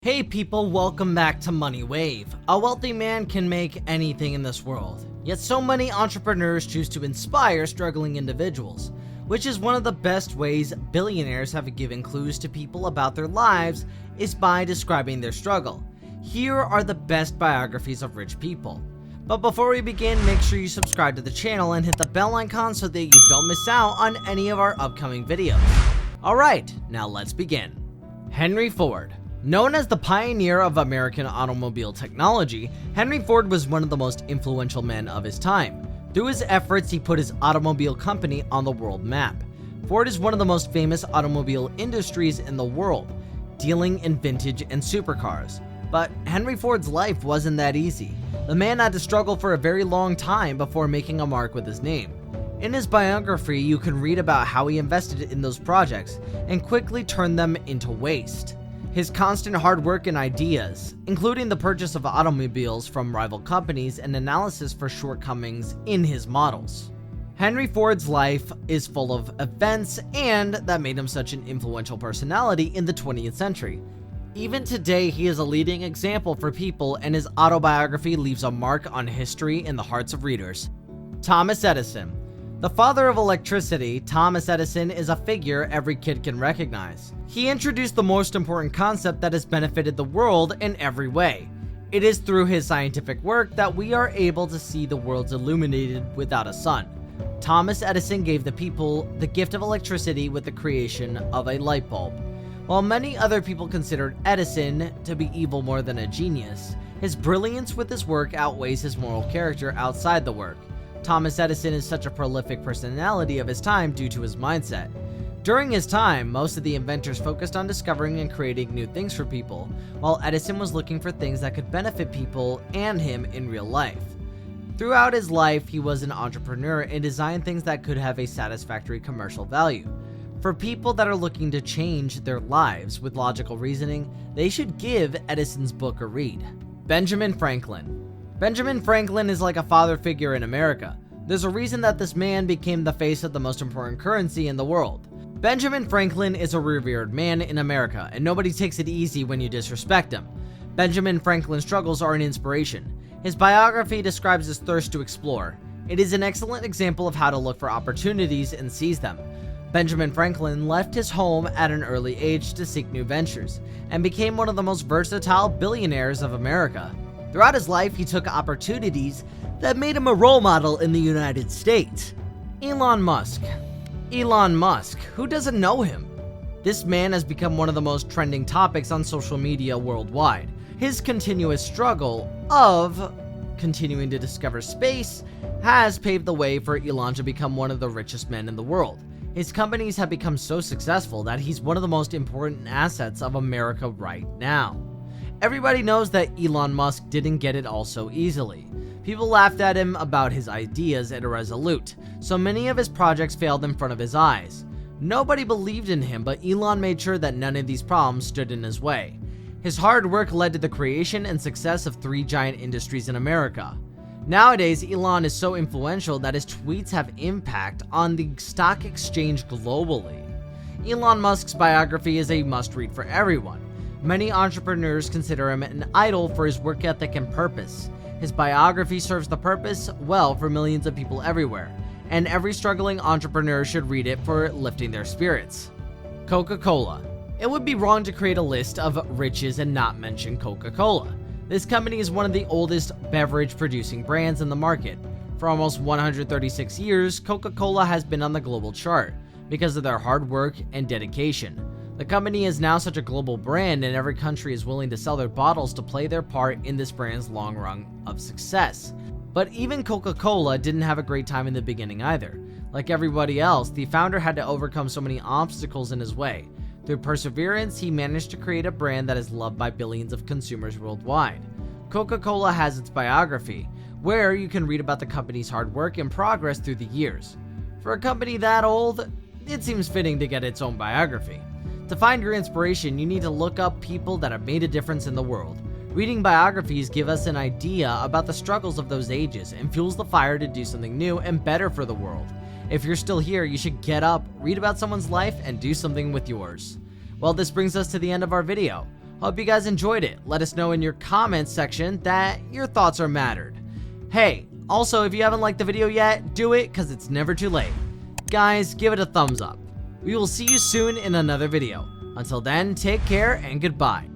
Hey people, welcome back to MoneyWave. A wealthy man can make anything in this world, yet so many entrepreneurs choose to inspire struggling individuals, which is one of the best ways billionaires have given clues to people about their lives is by describing their struggle. Here are the best biographies of rich people. But before we begin, make sure you subscribe to the channel and hit the bell icon so that you don't miss out on any of our upcoming videos. Alright, now let's begin. Henry Ford. Known as the pioneer of American automobile technology, Henry Ford was one of the most influential men of his time. Through his efforts, he put his automobile company on the world map. Ford is one of the most famous automobile industries in the world, dealing in vintage and supercars. But Henry Ford's life wasn't that easy. The man had to struggle for a very long time before making a mark with his name. In his biography, you can read about how he invested in those projects and quickly turned them into waste. His constant hard work and ideas, including the purchase of automobiles from rival companies and analysis for shortcomings in his models. Henry Ford's life is full of events, and that made him such an influential personality in the 20th century. Even today, he is a leading example for people, and his autobiography leaves a mark on history in the hearts of readers. Thomas Edison. The father of electricity, Thomas Edison is a figure every kid can recognize. He introduced the most important concept that has benefited the world in every way. It is through his scientific work that we are able to see the world's illuminated without a sun. Thomas Edison gave the people the gift of electricity with the creation of a light bulb. While many other people considered Edison to be evil more than a genius, his brilliance with his work outweighs his moral character outside the work. Thomas Edison is such a prolific personality of his time due to his mindset. During his time, most of the inventors focused on discovering and creating new things for people, while Edison was looking for things that could benefit people and him in real life. Throughout his life, he was an entrepreneur and designed things that could have a satisfactory commercial value. For people that are looking to change their lives with logical reasoning, they should give Edison's book a read. Benjamin Franklin. Benjamin Franklin is like a father figure in America. There's a reason that this man became the face of the most important currency in the world. Benjamin Franklin is a revered man in America, and nobody takes it easy when you disrespect him. Benjamin Franklin's struggles are an inspiration. His biography describes his thirst to explore. It is an excellent example of how to look for opportunities and seize them. Benjamin Franklin left his home at an early age to seek new ventures, and became one of the most versatile billionaires of America. Throughout his life, he took opportunities that made him a role model in the United States. Elon Musk. Elon Musk, who doesn't know him? This man has become one of the most trending topics on social media worldwide. His continuous struggle of continuing to discover space has paved the way for Elon to become one of the richest men in the world. His companies have become so successful that he's one of the most important assets of America right now. Everybody knows that Elon Musk didn't get it all so easily. People laughed at him about his ideas and irresolute, so many of his projects failed in front of his eyes. Nobody believed in him, but Elon made sure that none of these problems stood in his way. His hard work led to the creation and success of 3 giant industries in America. Nowadays, Elon is so influential that his tweets have impact on the stock exchange globally. Elon Musk's biography is a must-read for everyone. Many entrepreneurs consider him an idol for his work ethic and purpose. His biography serves the purpose well for millions of people everywhere, and every struggling entrepreneur should read it for lifting their spirits. CocaCola. It would be wrong to create a list of riches and not mention Coca-Cola. This company is one of the oldest beverage producing brands in the market. For almost 136 years, Coca-Cola has been on the global chart because of their hard work and dedication. The company is now such a global brand, and every country is willing to sell their bottles to play their part in this brand's long run of success. But even Coca-Cola didn't have a great time in the beginning either. Like everybody else, the founder had to overcome so many obstacles in his way. Through perseverance, he managed to create a brand that is loved by billions of consumers worldwide. Coca-Cola has its biography, where you can read about the company's hard work and progress through the years. For a company that old, it seems fitting to get its own biography. To find your inspiration, you need to look up people that have made a difference in the world. Reading biographies give us an idea about the struggles of those ages and fuels the fire to do something new and better for the world. If you're still here, you should get up, read about someone's life, and do something with yours. Well, this brings us to the end of our video. Hope you guys enjoyed it. Let us know in your comments section that your thoughts are mattered. Hey, also, if you haven't liked the video yet, do it because it's never too late. Guys, give it a thumbs up. We will see you soon in another video. Until then, take care and goodbye.